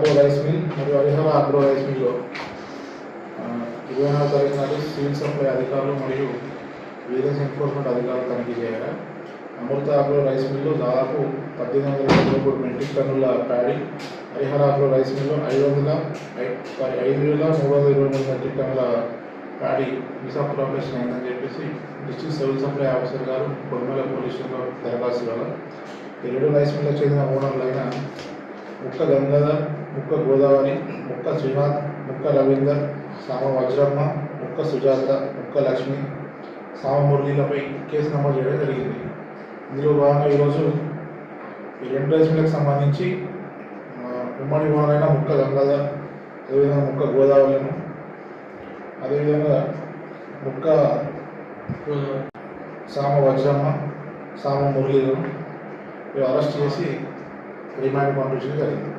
Agro rice mill మరియు Harihara agro rice మిల్లో 24వ తారీఖు నాడు సివిల్ సప్లై అధికారులు మరియు విజిలెన్స్ ఎన్ఫోర్స్మెంట్ అధికారులు తనిఖీ చేయగా అమృత ఆగ్రో రైస్ మిల్లు దాదాపు 1823 మెట్రిక్ టన్నుల paddy, Harihara agro rice mill 5,323 metric టన్నుల ప్యాడీ మిసాపూర్ ఆపరేషన్ అయిందని చెప్పేసి డిస్ట్రిక్ట్ సివిల్ సప్లై ఆఫీసర్ గారు కొడుమల పోలీస్ స్టేషన్లో దరఖాస్తు ఇవ్వాలి. ఈ 2 రైస్ మిల్లకు చెందిన ఓనర్లైన ముక్క గంగాధర్, ముక్క గోదావరి, ముక్క శ్రీనాథ్, ముక్క రవీందర్, సామ వజ్రమ్మ, ముక్క సుజాత, ముక్క లక్ష్మి, సామ మురళీలపై కేసు నమోదు చేయడం జరిగింది. ఇందులో భాగంగా ఈరోజు ఈ 2 రైస్ మిల్లకు సంబంధించి ఉమ్మడి ఓనరైన ముక్క గంగాధర్, అదేవిధంగా ముక్క గోదావరిను, అదేవిధంగా ముక్క సామ వజ్రమ్మ, సామ మురళీలను అరెస్ట్ చేసి రిమాండ్ పంపించడం జరిగింది.